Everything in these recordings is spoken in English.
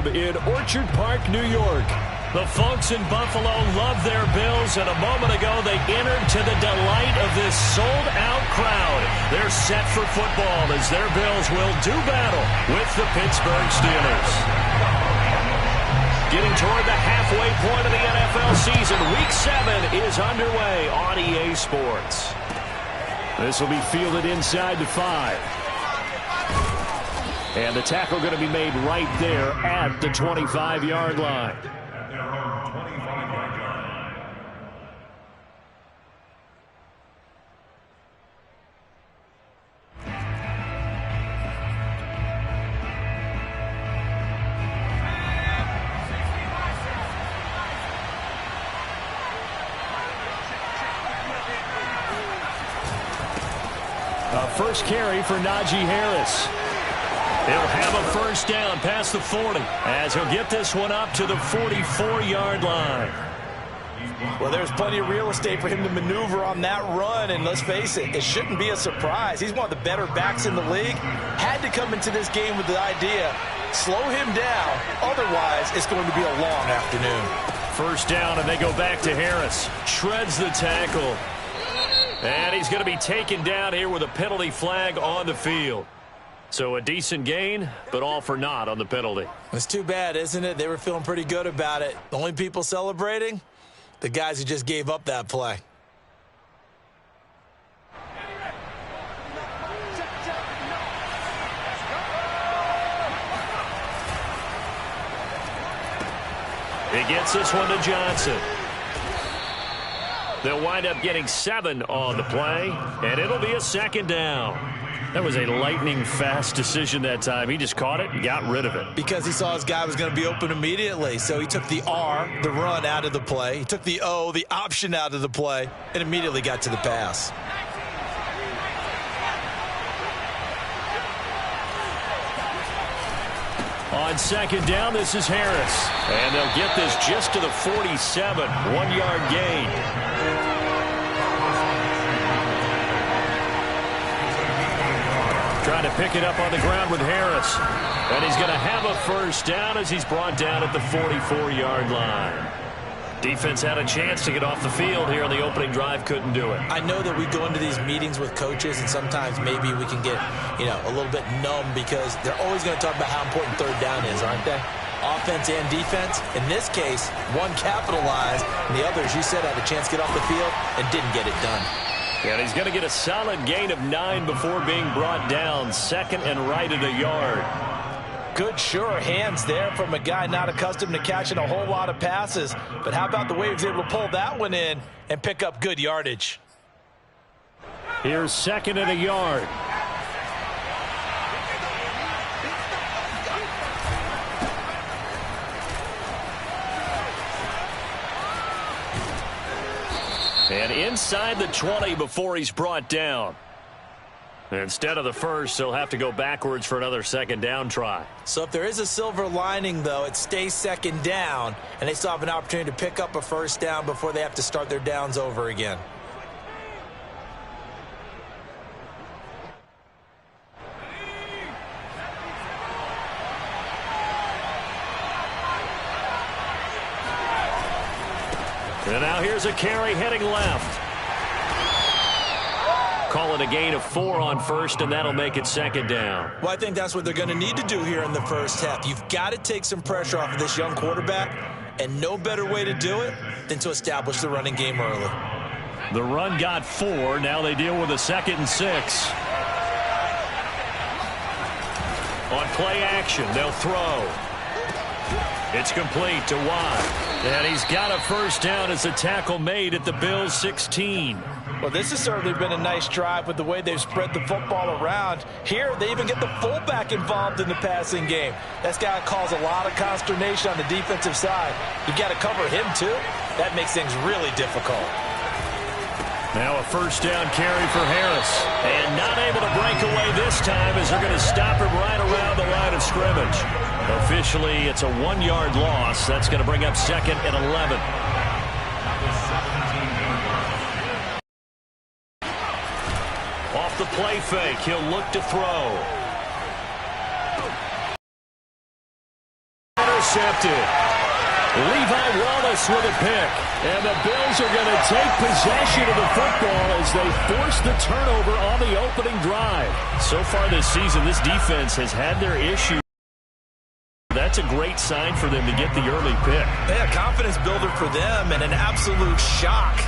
Stadium in Orchard Park, New York. The folks in Buffalo love their Bills, and a moment ago they entered to the delight of this sold-out crowd. They're set for football as their Bills will do battle with the Pittsburgh Steelers. Getting toward the halfway point of the NFL season, Week 7 is underway on EA Sports. This will be fielded inside the 5. And the tackle going to be made right there at the 25-yard line. First carry for Najee Harris. He'll have a first down past the 40 as he'll get this one up to the 44-yard line. Well, there's plenty of real estate for him to maneuver on that run, and let's face it, it shouldn't be a surprise. He's one of the better backs in the league. Had to come into this game with the idea, slow him down, otherwise it's going to be a long afternoon. First down, and they go back to Harris. Shreds the tackle. And he's going to be taken down here with a penalty flag on the field. So a decent gain, but all for naught on the penalty. It's too bad, isn't it? They were feeling pretty good about it. The only people celebrating, the guys who just gave up that play. He gets this one to Johnson. They'll wind up getting 7 on the play, and it'll be a second down. That was a lightning-fast decision that time. He just caught it and got rid of it. Because he saw his guy was going to be open immediately, so he took the R, the run, out of the play. He took the O, the option, out of the play, and immediately got to the pass. On second down, this is Harris. And they'll get this just to the 47, 1-yard gain. Trying to pick it up on the ground with Harris. And he's going to have a first down as he's brought down at the 44-yard line. Defense had a chance to get off the field here on the opening drive, couldn't do it. I know that we go into these meetings with coaches, and sometimes maybe we can get, a little bit numb because they're always going to talk about how important third down is, aren't they? Offense and defense. In this case, one capitalized, and the other, as you said, had a chance to get off the field and didn't get it done. And he's going to get a solid gain of 9 before being brought down, second and right at a yard. Good, sure hands there from a guy not accustomed to catching a whole lot of passes. But how about the way he was able to pull that one in and pick up good yardage? Here's second and a yard. And inside the 20 before he's brought down. Instead of the first, he'll have to go backwards for another second down try. So if there is a silver lining, though, it stays second down, and they still have an opportunity to pick up a first down before they have to start their downs over again. And now here's a carry heading left. Call it a gain of 4 on first, and that'll make it second down. Well, I think that's what they're going to need to do here in the first half. You've got to take some pressure off of this young quarterback, and no better way to do it than to establish the running game early. The run got 4. Now they deal with a 2nd and 6. On play action, they'll throw. It's complete to Watt. And he's got a first down as a tackle made at the Bills' 16. Well, this has certainly been a nice drive with the way they've spread the football around. Here, they even get the fullback involved in the passing game. That's got to cause a lot of consternation on the defensive side. You've got to cover him, too. That makes things really difficult. Now a first down carry for Harris. And not able to break away this time as they're going to stop him right around the line of scrimmage. Officially, it's a 1-yard loss. That's going to bring up second and 11. Off the play fake, he'll look to throw. intercepted. Levi Wallace with a pick. And the Bills are going to take possession of the football as they force the turnover on the opening drive. So far this season, this defense has had their issues. That's a great sign for them to get the early pick. Yeah, confidence builder for them and an absolute shock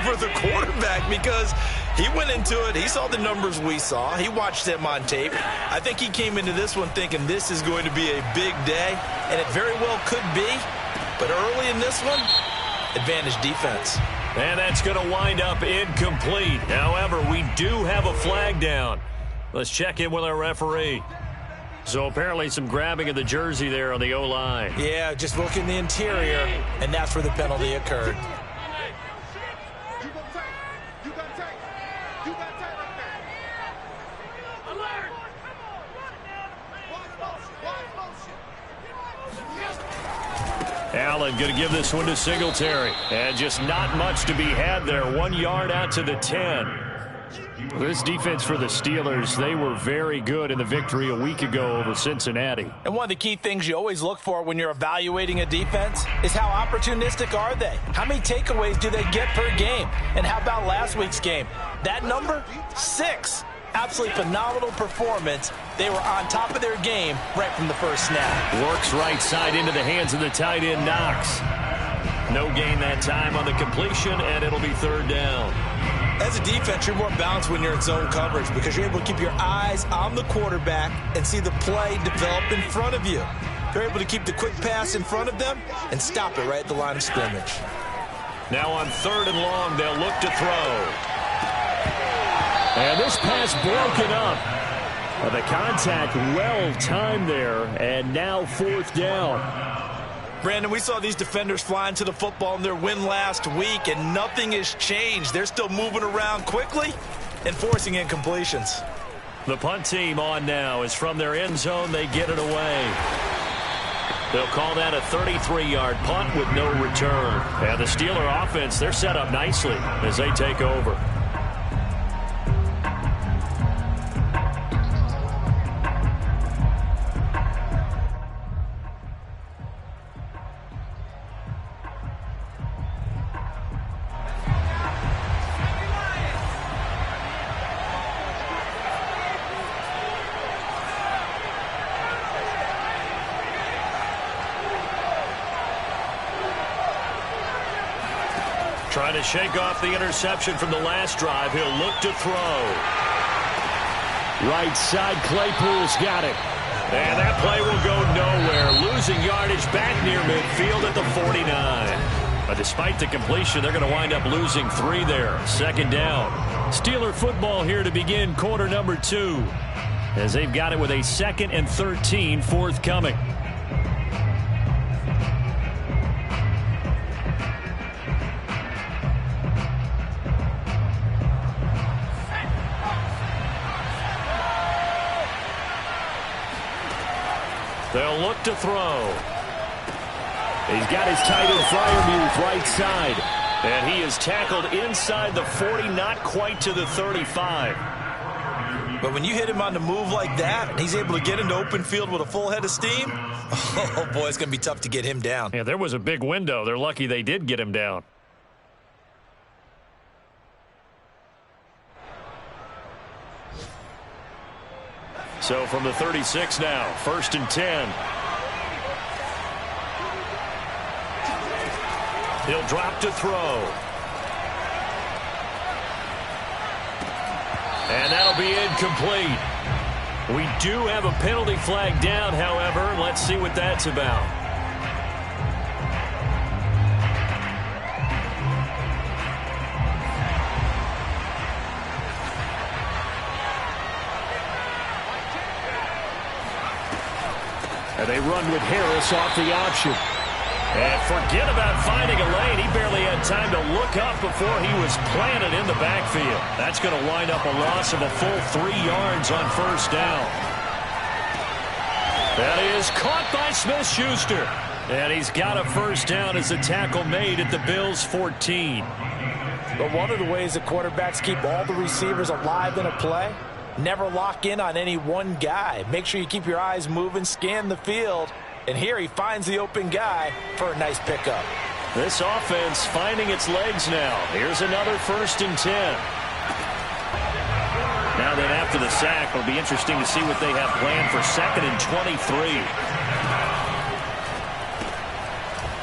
for the quarterback because he went into it. He saw the numbers we saw. He watched them on tape. I think he came into this one thinking this is going to be a big day, and it very well could be. But early in this one, advantage defense. And that's going to wind up incomplete. However, we do have a flag down. Let's check in with our referee. So apparently some grabbing of the jersey there on the O-line. Yeah, just look in the interior, and that's where the penalty occurred. Allen going to give this one to Singletary. And just not much to be had there. 1 yard out to the 10. This defense for the Steelers, they were very good in the victory a week ago over Cincinnati. And one of the key things you always look for when you're evaluating a defense is how opportunistic are they? How many takeaways do they get per game? And how about last week's game? That number? 6. Absolutely phenomenal performance. They were on top of their game right from the first snap. Works right side into the hands of the tight end, Knox. No gain that time on the completion, and it'll be third down. As a defense, you're more balanced when you're in zone coverage because you're able to keep your eyes on the quarterback and see the play develop in front of you. You're able to keep the quick pass in front of them and stop it right at the line of scrimmage. Now on third and long, they'll look to throw. And this pass broken up. The contact well-timed there, and now fourth down. Brandon, we saw these defenders flying to the football in their win last week, and nothing has changed. They're still moving around quickly and forcing incompletions. The punt team on now is from their end zone. They get it away. They'll call that a 33-yard punt with no return. And the Steeler offense, they're set up nicely as they take over. Trying to shake off the interception from the last drive. He'll look to throw. Right side, Claypool's got it. And that play will go nowhere. Losing yardage back near midfield at the 49. But despite the completion, they're going to wind up losing 3 there. Second down. Steeler football here to begin quarter number 2. As they've got it with a 2nd and 13 forthcoming. They'll look to throw. He's got his tight end Freiermuth right side. And he is tackled inside the 40, not quite to the 35. But when you hit him on the move like that, and he's able to get into open field with a full head of steam, oh boy, it's going to be tough to get him down. Yeah, there was a big window. They're lucky they did get him down. So from the 36 now, 1st and 10. He'll drop to throw. And that'll be incomplete. We do have a penalty flag down, however. Let's see what that's about. And they run with Harris off the option. And forget about finding a lane. He barely had time to look up before he was planted in the backfield. That's going to wind up a loss of a full 3 yards on first down. That is caught by Smith-Schuster. And he's got a first down as a tackle made at the Bills' 14. But one of the ways that quarterbacks keep all the receivers alive in a play, never lock in on any one guy. Make sure you keep your eyes moving, scan the field, And here he finds the open guy for a nice pickup. This offense finding its legs now. Here's another 1st and 10. Now then, after the sack, it'll be interesting to see what they have planned for 2nd and 23.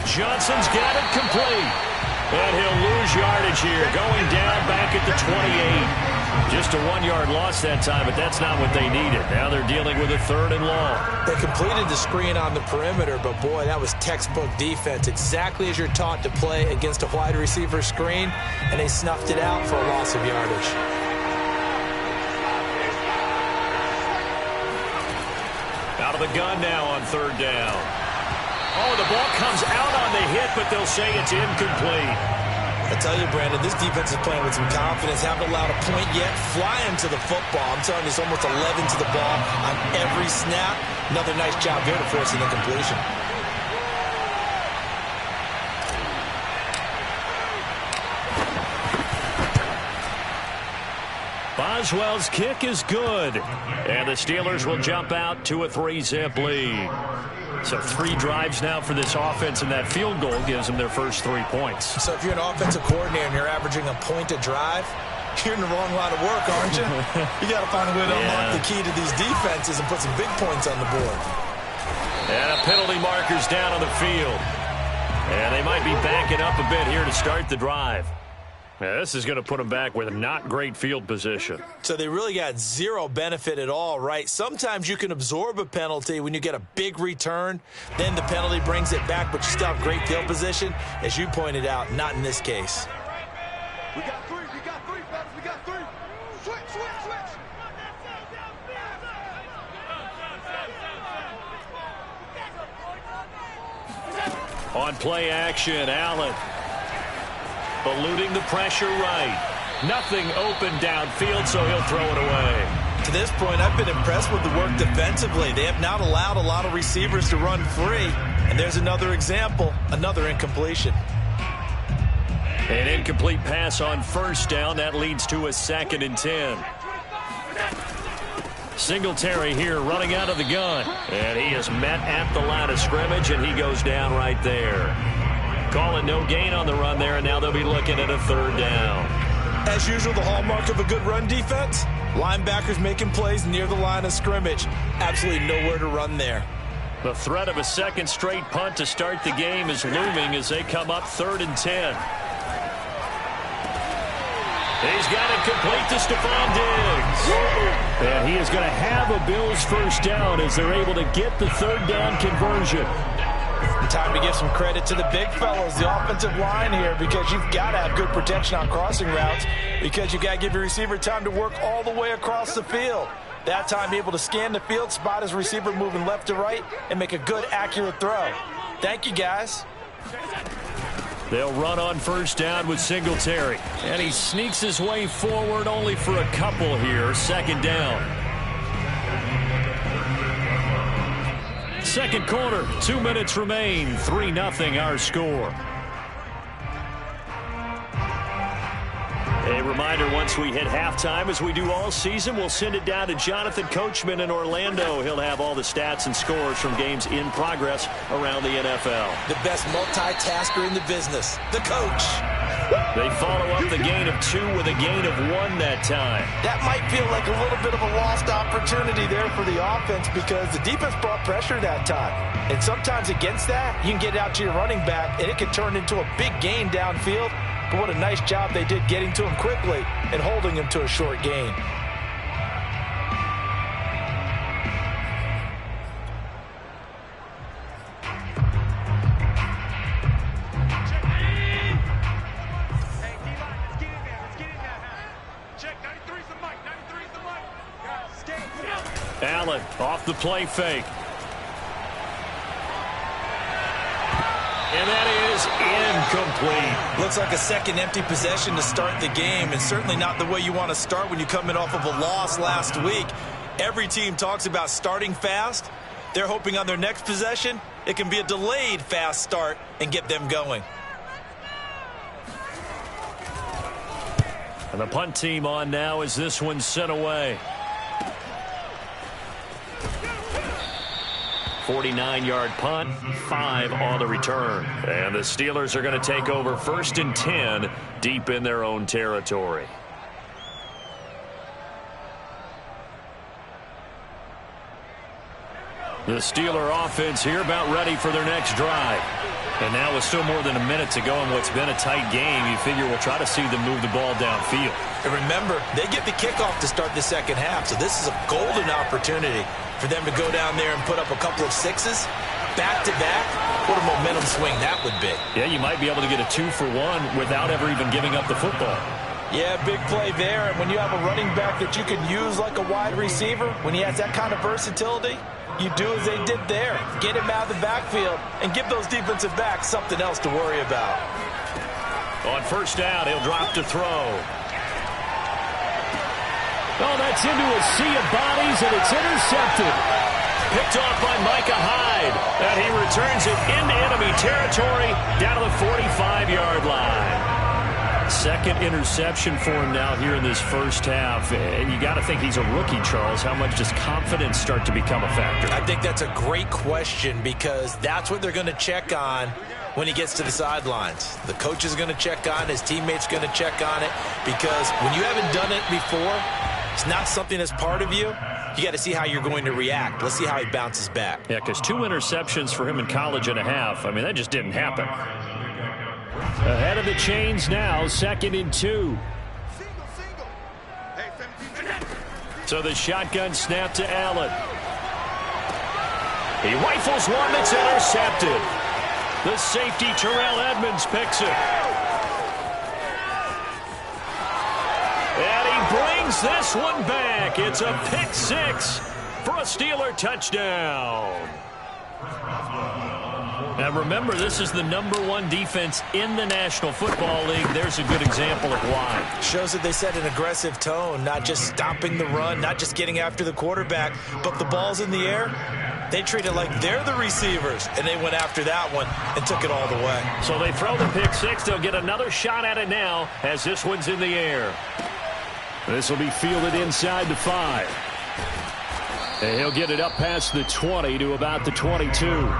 Johnson's got it complete. And he'll lose yardage here, going down back at the 28. Just a 1-yard loss that time, but that's not what they needed. Now they're dealing with a 3rd and long. They completed the screen on the perimeter, but boy, that was textbook defense. Exactly as you're taught to play against a wide receiver screen, and they snuffed it out for a loss of yardage. Out of the gun now on 3rd down. Oh, the ball comes out on the hit, but they'll say it's incomplete. I tell you, Brandon, this defense is playing with some confidence. Haven't allowed a point yet. Flying to the football. I'm telling you, it's almost 11 to the ball on every snap. Another nice job here to force an incompletion. Boswell's kick is good. And the Steelers will jump out to a 3-zip lead. So 3 drives now for this offense, and that field goal gives them their first 3 points. So if you're an offensive coordinator and you're averaging a point a drive, you're in the wrong line of work, aren't you? You got to find a way to unlock the key to these defenses and put some big points on the board. And a penalty marker's down on the field. And they might be backing up a bit here to start the drive. Now, this is going to put them back with a not great field position. So they really got zero benefit at all, right? Sometimes you can absorb a penalty when you get a big return. Then the penalty brings it back, but you still have great field position. As you pointed out, not in this case. We got 3, fellas, we got 3. Switch. On play action, Allen. Eluding the pressure right. Nothing open downfield, so he'll throw it away. To this point, I've been impressed with the work defensively. They have not allowed a lot of receivers to run free. And there's another example, another incompletion. An incomplete pass on 1st down. That leads to a 2nd and 10. Singletary here running out of the gun. And he is met at the line of scrimmage, and he goes down right there. Calling no gain on the run there, and now they'll be looking at a 3rd down. As usual, the hallmark of a good run defense, linebackers making plays near the line of scrimmage. Absolutely nowhere to run there. The threat of a 2nd straight punt to start the game is looming as they come up 3rd and 10. He's got it complete to Stephon Diggs. And he is going to have a Bills 1st down as they're able to get the 3rd down conversion. Time to give some credit to the big fellows, the offensive line here, because you've got to have good protection on crossing routes, because you've got to give your receiver time to work all the way across the field. That time, able to scan the field, spot his receiver moving left to right, and make a good, accurate throw. Thank you, guys. They'll run on 1st down with Singletary. And he sneaks his way forward only for a couple here. 2nd down. 2nd quarter, 2 minutes remain. 3-0 our score. A reminder, once we hit halftime, as we do all season, we'll send it down to Jonathan Coachman in Orlando. He'll have all the stats and scores from games in progress around the NFL. The best multitasker in the business, the coach. They follow up the gain of 2 with a gain of 1 that time. That might feel like a little bit of a lost opportunity there for the offense because the defense brought pressure that time. And sometimes against that, you can get out to your running back, and it can turn into a big gain downfield. But what a nice job they did getting to him quickly and holding him to a short gain. Allen off the play fake. And that is incomplete. Looks like a second empty possession to start the game, and certainly not the way you want to start when you're coming off of a loss last week. Every team talks about starting fast. They're hoping on their next possession, it can be a delayed fast start and get them going. And the punt team on now as this one's sent away. 49-yard punt, 5 on the return. And the Steelers are going to take over 1st and 10 deep in their own territory. The Steeler offense here about ready for their next drive. And now with still more than a minute to go in what's been a tight game, you figure we'll try to see them move the ball downfield. And remember, they get the kickoff to start the second half, so this is a golden opportunity for them to go down there and put up a couple of sixes back-to-back. What a momentum swing that would be. Yeah, you might be able to get a 2-for-1 without ever even giving up the football. Yeah, big play there. And when you have a running back that you can use like a wide receiver, when he has that kind of versatility, you do as they did there. Get him out of the backfield and give those defensive backs something else to worry about. On first down, he'll drop to throw. Oh, that's into a sea of bodies, and it's intercepted. Picked off by Micah Hyde. And he returns it into enemy territory down to the 45-yard line. Second interception for him now here in this first half. And you got to think he's a rookie, Charles. How much does confidence start to become a factor? I think that's a great question because that's what they're going to check on when he gets to the sidelines. The coach is going to check on it. His teammates going to check on it because when you haven't done it before, it's not something that's part of you. You got to see how you're going to react. Let's see how he bounces back. Yeah, because 2 interceptions for him in college and a half. I mean, that just didn't happen. Ahead of the chains now, 2nd and 2. So the shotgun snap to Allen. He rifles one that's intercepted. The safety, Terrell Edmonds, picks it. And he brings this one back. It's a pick 6 for a Steeler touchdown. Now remember, this is the #1 defense in the National Football League. There's a good example of why. Shows that they set an aggressive tone, not just stopping the run, not just getting after the quarterback, but the ball's in the air. They treat it like they're the receivers, and they went after that one and took it all the way. So they throw the pick 6. They'll get another shot at it now as this one's in the air. This will be fielded inside the 5. And he'll get it up past the 20 to about the 22.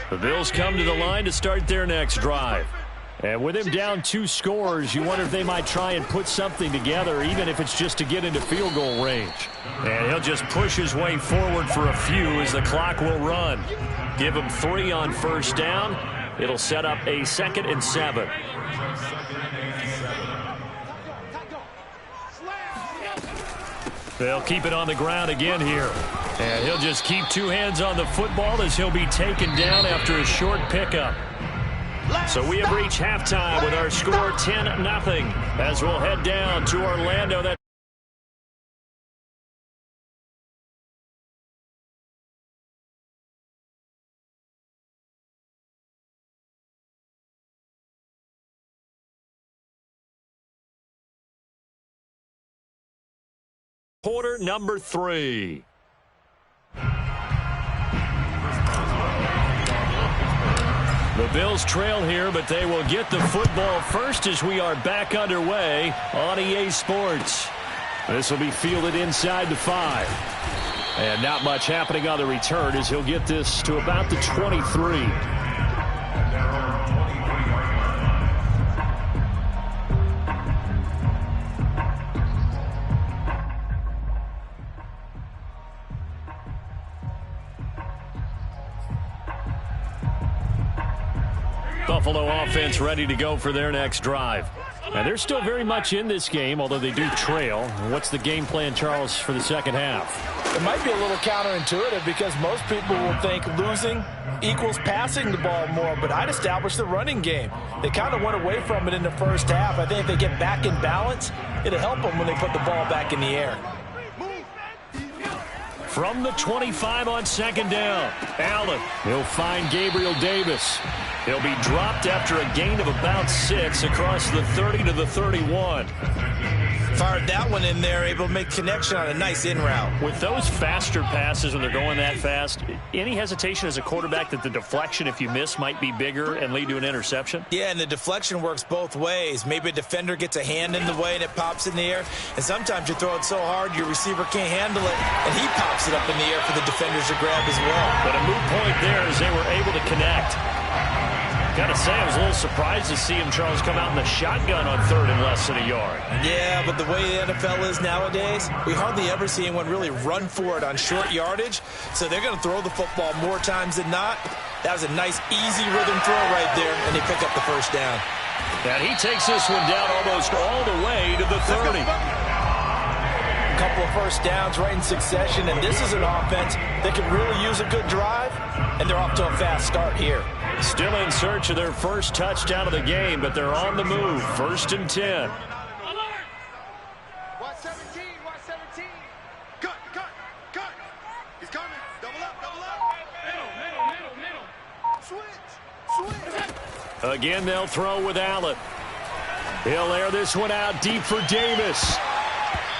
The Bills come to the line to start their next drive. And with him down 2 scores, you wonder if they might try and put something together, even if it's just to get into field goal range. And he'll just push his way forward for a few as the clock will run. Give him 3 on first down. It'll set up a 2nd and 7. They'll keep it on the ground again here. And he'll just keep 2 hands on the football as he'll be taken down after a short pickup. So we have reached halftime with our score 10-0 as we'll head down to Orlando. That quarter number 3. The Bills trail here, but they will get the football first as we are back underway on EA Sports. This will be fielded inside the 5. And not much happening on the return as he'll get this to about the 23. Buffalo offense ready to go for their next drive. And they're still very much in this game, although they do trail. What's the game plan, Charles, for the second half? It might be a little counterintuitive because most people will think losing equals passing the ball more, but I'd establish the running game. They kind of went away from it in the first half. I think if they get back in balance, it'll help them when they put the ball back in the air. From the 25 on second down, Allen. He'll find Gabriel Davis. He'll be dropped after a gain of about 6 across the 30 to the 31. Fired that one in there, able to make connection on a nice in route. With those faster passes when they're going that fast, any hesitation as a quarterback that the deflection, if you miss, might be bigger and lead to an interception? Yeah, and the deflection works both ways. Maybe a defender gets a hand in the way and it pops in the air. And sometimes you throw it so hard your receiver can't handle it, and he pops it up in the air for the defenders to grab as well. But a moot point there as they were able to connect. Got to say, I was a little surprised to see him, Charles, come out in the shotgun on third and less than a yard. Yeah, but the way the NFL is nowadays, we hardly ever see anyone really run for it on short yardage. So they're going to throw the football more times than not. That was a nice, easy rhythm throw right there, and they pick up the first down. And he takes this one down almost all the way to the 30. A couple of first downs right in succession, and this is an offense that can really use a good drive, and they're off to a fast start here. Still in search of their first touchdown of the game, but they're on the move. 1st and 10. Watch 17, watch 17. Cut. He's coming. Double up. Switch. Again, they'll throw with Allen. He'll air this one out deep for Davis.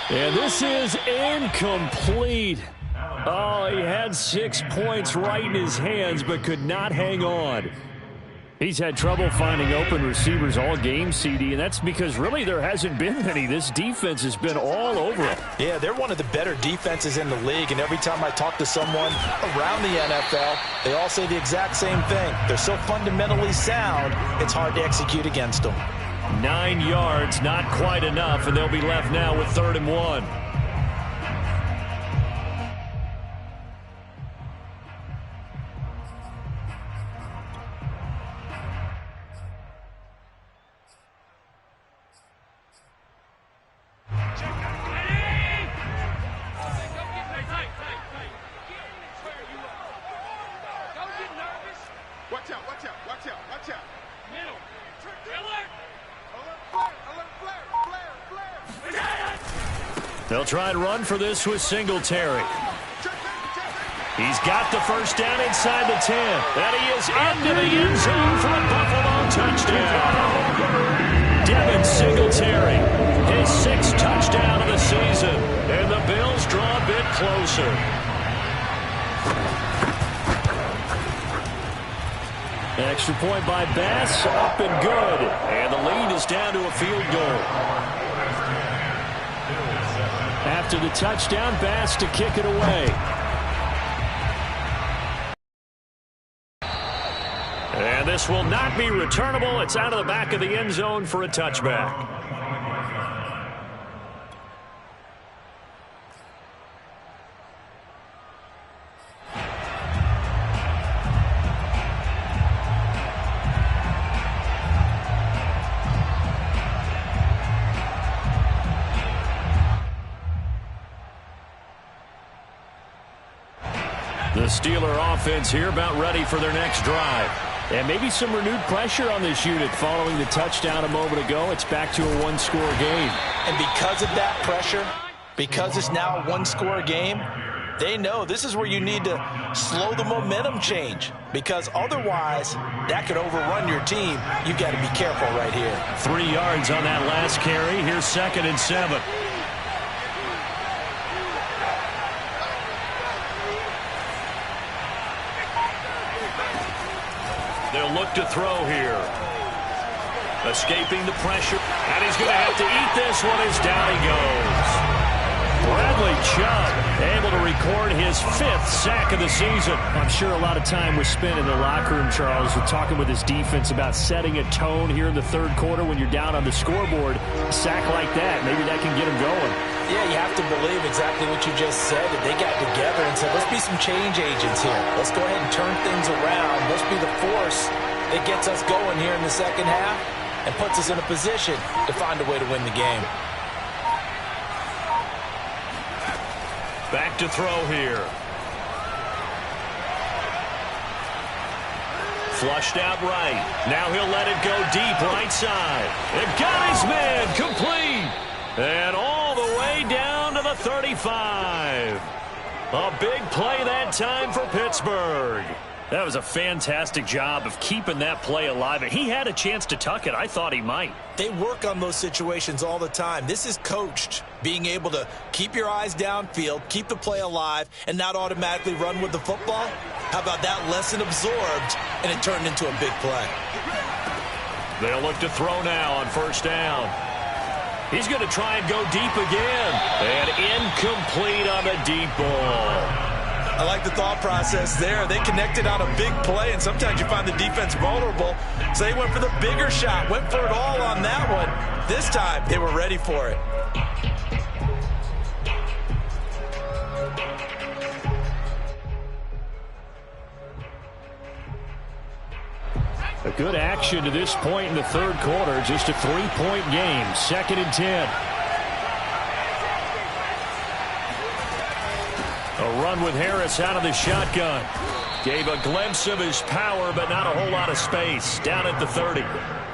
And this is incomplete. Oh, he had 6 points right in his hands, but could not hang on. He's had trouble finding open receivers all game, CD, and that's because really there hasn't been many. This defense has been all over him. Yeah, they're one of the better defenses in the league, and every time I talk to someone around the NFL, they all say the exact same thing. They're so fundamentally sound, it's hard to execute against them. 9 yards, not quite enough, and they'll be left now with 3rd and 1. Watch out. Middle. They'll try and run for this with Singletary. He's got the first down inside the 10. And he is into the end zone for a Buffalo touchdown. Devin Singletary, his 6th touchdown of the season. And the Bills draw a bit closer. Extra point by Bass, up and good. And the lead is down to a field goal. After the touchdown, Bass to kick it away. And this will not be returnable. It's out of the back of the end zone for a touchback. The Steeler offense here about ready for their next drive. And maybe some renewed pressure on this unit following the touchdown a moment ago. It's back to a one-score game. And because of that pressure, because it's now a one-score game, they know this is where you need to slow the momentum change. Because otherwise, that could overrun your team. You've got to be careful right here. 3 yards on that last carry. Here's 2nd and 7. They'll look to throw here. Escaping the pressure. And he's going to have to eat this one as down he goes. Bradley Chubb able to record his 5th sack of the season. I'm sure a lot of time was spent in the locker room, Charles, with talking with his defense about setting a tone here in the 3rd quarter when you're down on the scoreboard. A sack like that, maybe that can get him going. Yeah, you have to believe exactly what you just said. That they got together and said, let's be some change agents here. Let's go ahead and turn things around. Let's be the force that gets us going here in the 2nd half and puts us in a position to find a way to win the game. Back to throw here. Flushed out right. Now he'll let it go deep right side. It got his man complete. And all the way down to the 35. A big play that time for Pittsburgh. That was a fantastic job of keeping that play alive. And he had a chance to tuck it. I thought he might. They work on those situations all the time. This is coached, being able to keep your eyes downfield, keep the play alive, and not automatically run with the football. How about that lesson absorbed, and it turned into a big play? They'll look to throw now on first down. He's going to try and go deep again. And incomplete on the deep ball. I like the thought process there. They connected on a big play, and sometimes you find the defense vulnerable. So they went for the bigger shot, went for it all on that one. This time, they were ready for it. A good action to this point in the third quarter. Just a 3-point game. 2nd and 10. A run with Harris out of the shotgun. Gave a glimpse of his power, but not a whole lot of space. Down at the 30.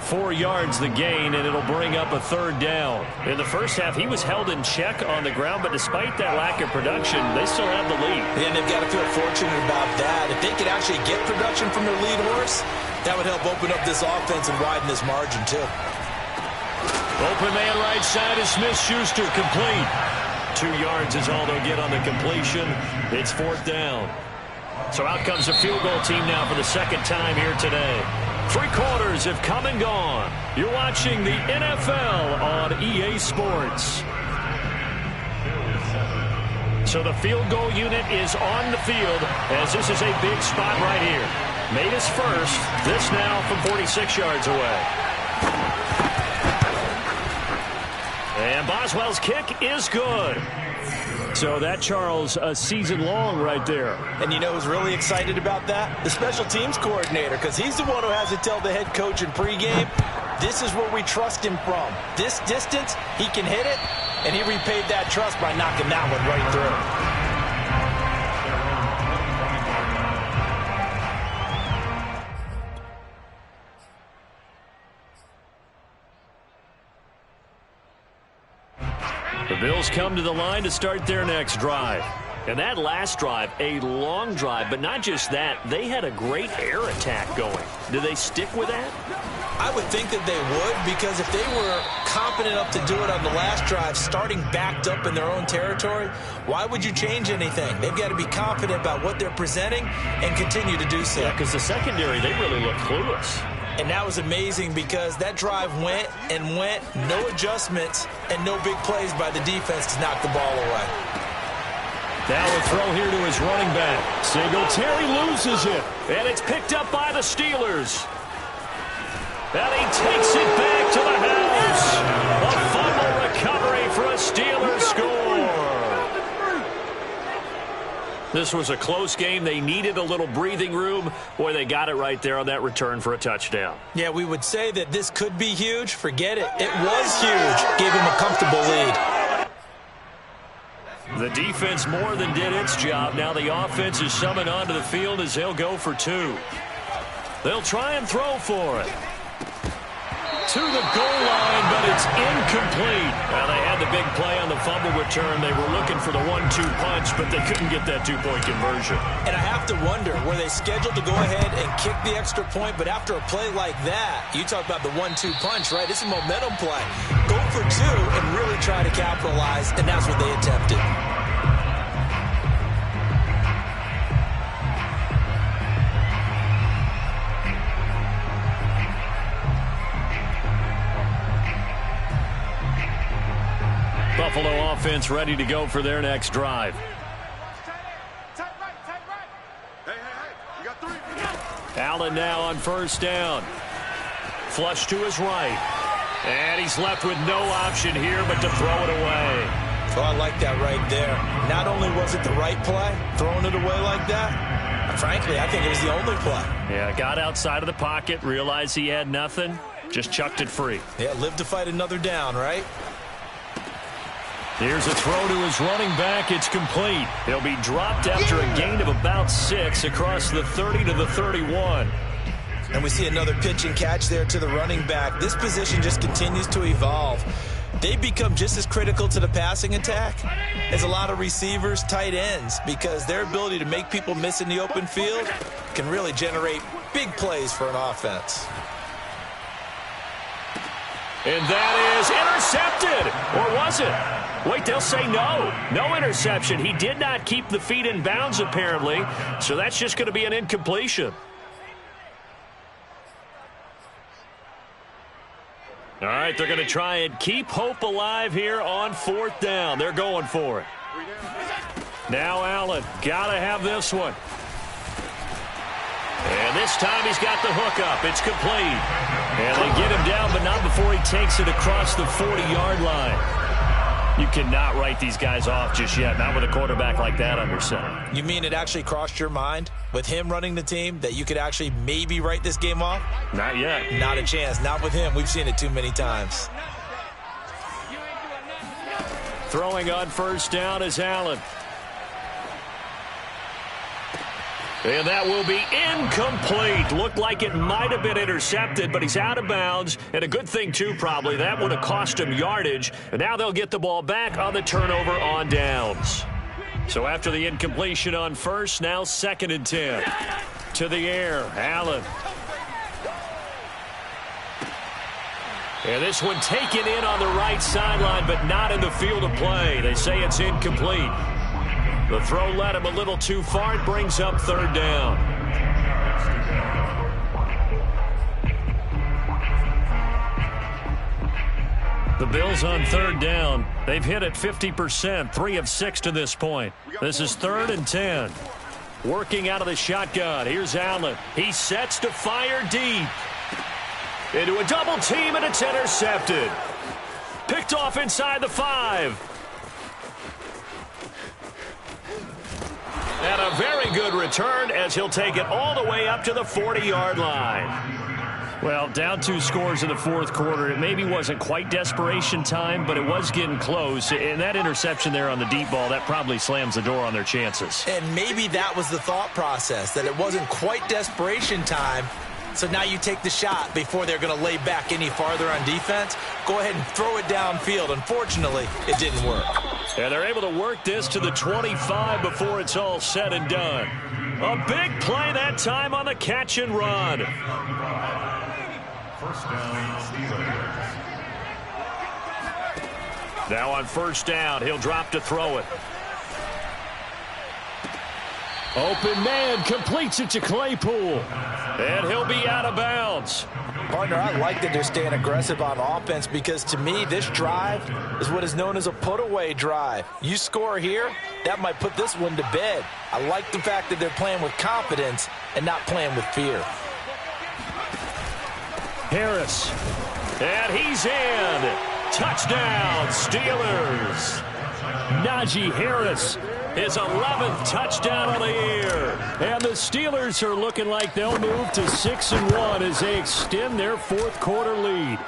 4 yards the gain, and it'll bring up a third down. In the first half, he was held in check on the ground, but despite that lack of production, they still have the lead. And they've got to feel fortunate about that. If they could actually get production from their lead horse, that would help open up this offense and widen this margin, too. Open man right side is Smith-Schuster, complete. 2 yards is all they'll get on the completion. It's 4th down. So out comes the field goal team now for the second time here today. 3 quarters have come and gone. You're watching the NFL on EA Sports. So the field goal unit is on the field as this is a big spot right here. Made his first. This now from 46 yards away. And Boswell's kick is good. So that, Charles, a season long right there. And you know who's really excited about that? The special teams coordinator, because he's the one who has to tell the head coach in pregame, this is where we trust him from. This distance, he can hit it, and he repaid that trust by knocking that one right through. The Bills come to the line to start their next drive. And that last drive, a long drive, but not just that, they had a great air attack going. Do they stick with that? I would think that they would, because if they were confident enough to do it on the last drive, starting backed up in their own territory, why would you change anything? They've got to be confident about what they're presenting and continue to do so. Yeah, because the secondary, they really look clueless. And that was amazing because that drive went and went, no adjustments, and no big plays by the defense to knock the ball away. Now a throw here to his running back. Singletary loses it, and it's picked up by the Steelers. And he takes it back to the house. A fumble recovery for a Steelers score. This was a close game. They needed a little breathing room. Boy, they got it right there on that return for a touchdown. Yeah, we would say that this could be huge. Forget it. It was huge. Gave him a comfortable lead. The defense more than did its job. Now the offense is summoned onto the field as they'll go for 2. They'll try and throw for it. To the goal line, but it's incomplete. Well, they had the big play on the fumble return. They were looking for the 1-2 punch, but they couldn't get that 2-point conversion. And I have to wonder, were they scheduled to go ahead and kick the extra point, but after a play like that, you talk about the 1-2 punch, right? It's a momentum play. Go for 2 and really try to capitalize, and that's what they attempted. Buffalo offense ready to go for their next drive. Tight right. Hey, you got 3. Allen now on first down. Flush to his right. And he's left with no option here but to throw it away. Oh, I like that right there. Not only was it the right play, throwing it away like that, frankly, I think it was the only play. Yeah, got outside of the pocket, realized he had nothing, just chucked it free. Yeah, live to fight another down, right? Here's a throw to his running back. It's complete. He'll be dropped after a gain of about 6 across the 30 to the 31. And we see another pitch and catch there to the running back. This position just continues to evolve. they become just as critical to the passing attack as a lot of receivers, tight ends, because their ability to make people miss in the open field can really generate big plays for an offense. And that is intercepted. Or was it? Wait, they'll say no. No interception. He did not keep the feet in bounds, apparently. So that's just going to be an incompletion. All right, they're going to try and keep hope alive here on 4th down. They're going for it. Now Allen, got to have this one. And this time he's got the hook up. It's complete. And they get him down, but not before he takes it across the 40-yard line. You cannot write these guys off just yet, not with a quarterback like that under center. You mean it actually crossed your mind with him running the team that you could actually maybe write this game off? Not yet. Not a chance. Not with him. We've seen it too many times. Throwing on 1st down is Allen. And that will be incomplete. Looked like it might have been intercepted, but he's out of bounds. And a good thing, too, probably. That would have cost him yardage. And now they'll get the ball back on the turnover on downs. So after the incompletion on 1st, now 2nd and 10. To the air, Allen. And this one taken in on the right sideline, but not in the field of play. They say it's incomplete. The throw led him a little too far. It brings up 3rd down. The Bills on 3rd down. They've hit it 50%, 3 of 6 to this point. This is 3rd and 10. Working out of the shotgun. Here's Allen. He sets to fire deep. Into a double team, and it's intercepted. Picked off inside the 5. And a very good return as he'll take it all the way up to the 40-yard line. Well, down 2 scores in the 4th quarter. It maybe wasn't quite desperation time, but it was getting close. And that interception there on the deep ball, that probably slams the door on their chances. And maybe that was the thought process, that it wasn't quite desperation time. So now you take the shot before they're going to lay back any farther on defense. Go ahead and throw it downfield. Unfortunately, it didn't work. And they're able to work this to the 25 before it's all said and done. A big play that time on the catch and run. 1st down, Steelers. Now on 1st down, he'll drop to throw it. Open man completes it to Claypool. And he'll be out of bounds. Partner, I like that they're staying aggressive on offense because, to me, this drive is what is known as a put-away drive. You score here, that might put this one to bed. I like the fact that they're playing with confidence and not playing with fear. Harris. And he's in. Touchdown, Steelers. Najee Harris. His 11th touchdown of the year. And the Steelers are looking like they'll move to 6-1 as they extend their 4th quarter lead.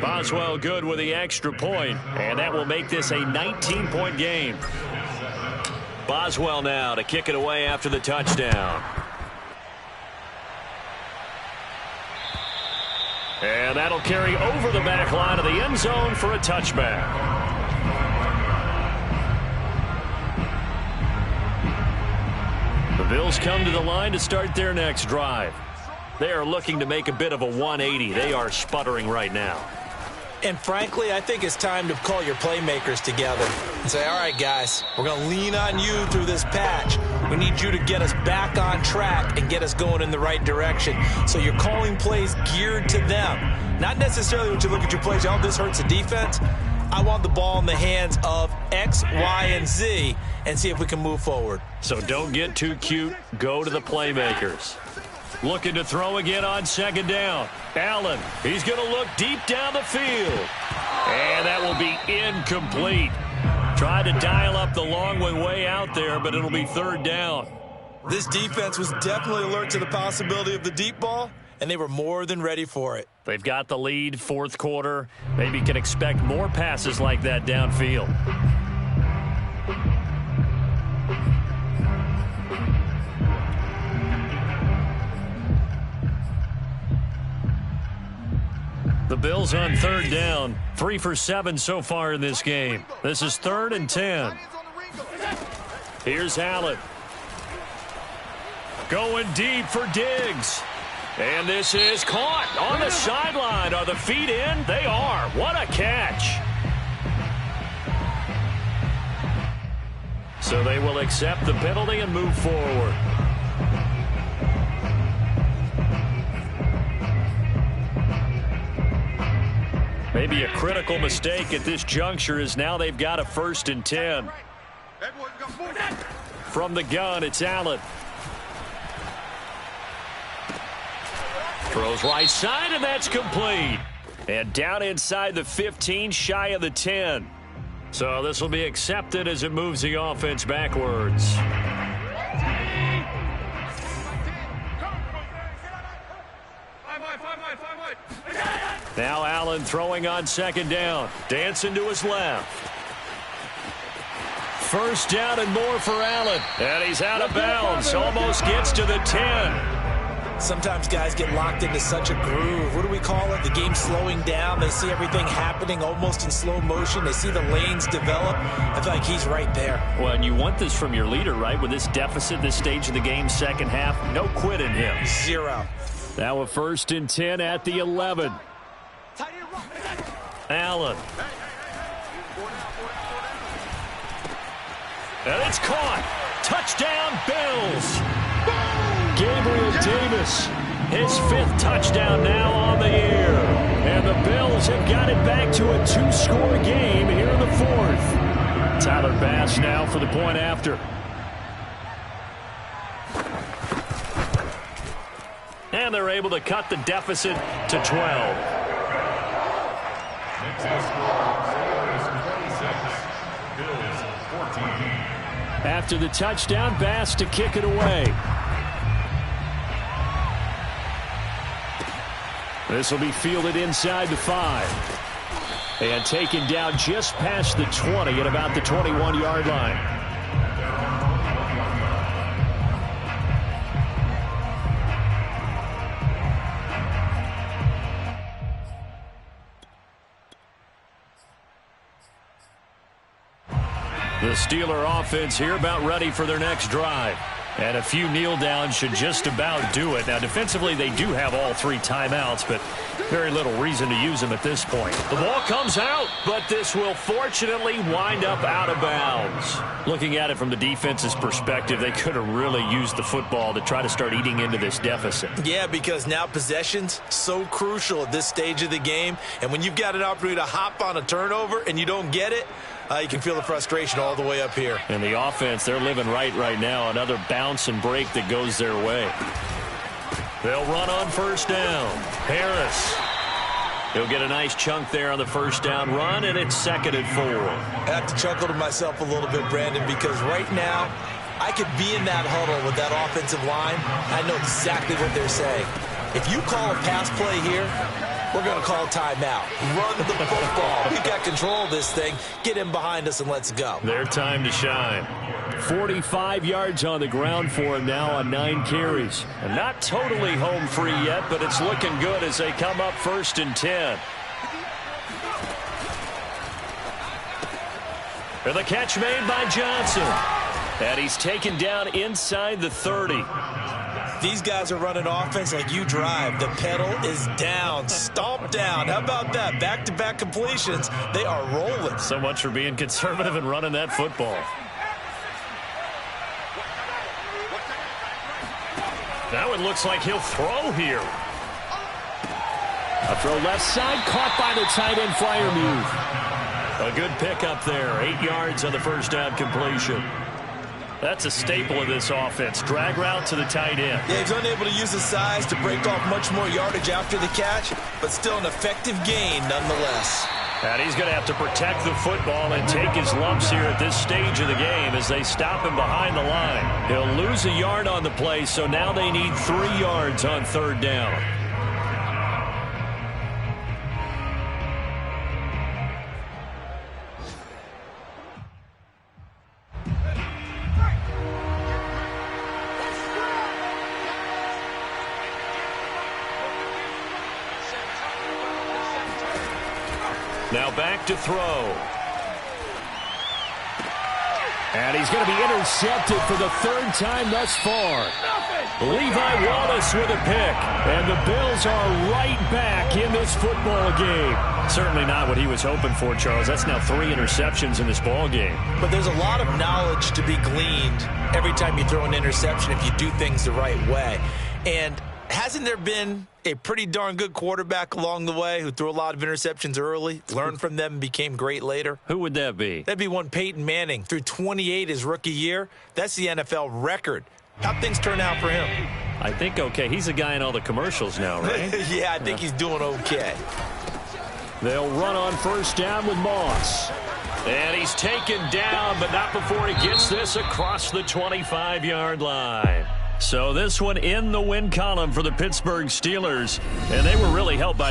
Boswell good with the extra point, and that will make this a 19-point game. Boswell now to kick it away after the touchdown. And that'll carry over the back line of the end zone for a touchback. The Bills come to the line to start their next drive. They are looking to make a bit of a 180. They are sputtering right now. And frankly, I think it's time to call your playmakers together and say, all right, guys, we're going to lean on you through this patch. We need you to get us back on track and get us going in the right direction. So you're calling plays geared to them. Not necessarily when you look at your plays, oh, this hurts the defense. I want the ball in the hands of X, Y, and Z and see if we can move forward. So don't get too cute. Go to the playmakers. Looking to throw again on 2nd down. Allen, he's going to look deep down the field. And that will be incomplete. Tried to dial up the long one way out there, but it'll be 3rd down. This defense was definitely alert to the possibility of the deep ball, and they were more than ready for it. They've got the lead, 4th quarter. Maybe can expect more passes like that downfield. The Bills on third down. 3 for 7 so far in this game. This is 3rd and 10. Here's Allen. Going deep for Diggs. And this is caught on the sideline. Are the feet in? They are. What a catch. So they will accept the penalty and move forward. Maybe a critical mistake at this juncture is now they've got a 1st and 10. From the gun, it's Allen. Throws right side, and that's complete. And down inside the 15, shy of the 10. So this will be accepted as it moves the offense backwards. Now Allen throwing on 2nd down. Dancing to his left. 1st down and more for Allen. And he's out of bounds. Almost gets to the 10. Sometimes guys get locked into such a groove. What do we call it? The game slowing down. They see everything happening almost in slow motion. They see the lanes develop. I feel like he's right there. Well, and you want this from your leader, right? With this deficit, this stage of the game, second half, no quit in him. 0. Now a 1st and 10 at the 11. Allen. And it's caught. Touchdown, Bills. Gabriel Davis, his 5th touchdown now on the year. And the Bills have got it back to a 2-score game here in the 4th. Tyler Bass now for the point after. And they're able to cut the deficit to 12. After the touchdown, Bass to kick it away. This will be fielded inside the 5. And taken down just past the 20 at about the 21-yard line. The Steeler offense here about ready for their next drive. And a few kneel downs should just about do it. Now, defensively, they do have all 3 timeouts, but very little reason to use them at this point. The ball comes out, but this will fortunately wind up out of bounds. Looking at it from the defense's perspective, they could have really used the football to try to start eating into this deficit. Yeah, because now possession's so crucial at this stage of the game. And when you've got an opportunity to hop on a turnover and you don't get it, you can feel the frustration all the way up here. And the offense, they're living right now. Another bounce and break that goes their way. They'll run on 1st down. Harris. He'll get a nice chunk there on the 1st down run, and it's 2nd and 4. I have to chuckle to myself a little bit, Brandon, because right now I could be in that huddle with that offensive line. I know exactly what they're saying. If you call a pass play here, we're going to call timeout. Run the football. We got control of this thing. Get him behind us and let's go. Their time to shine. 45 yards on the ground for him now on 9 carries. And not totally home free yet, but it's looking good as they come up 1st and 10. And the catch made by Johnson. And he's taken down inside the 30. These guys are running offense like you drive. The pedal is down, stomp down. How about that? Back-to-back completions. They are rolling. So much for being conservative and running that football. Now it looks like he'll throw here. A throw left side, caught by the tight end Freiermuth. A good pickup there. 8 yards on the 1st down completion. That's a staple of this offense. Drag route to the tight end. Yeah, he's unable to use his size to break off much more yardage after the catch, but still an effective gain nonetheless. And he's going to have to protect the football and take his lumps here at this stage of the game as they stop him behind the line. He'll lose a yard on the play, so now they need 3 yards on 3rd down. Now back to throw. And he's going to be intercepted for the third time thus far. Levi Wallace with a pick. And the Bills are right back in this football game. Certainly not what he was hoping for, Charles. That's now 3 interceptions in this ball game. But there's a lot of knowledge to be gleaned every time you throw an interception if you do things the right way. And hasn't there been a pretty darn good quarterback along the way who threw a lot of interceptions early, learned from them, and became great later? Who would that be? That'd be one Peyton Manning. Threw 28 his rookie year. That's the NFL record. How'd things turn out for him? I think okay. He's a guy in all the commercials now, right? Yeah, I think he's doing okay. They'll run on first down with Moss. And he's taken down, but not before he gets this across the 25-yard line. So this one in the win column for the Pittsburgh Steelers. And they were really helped by their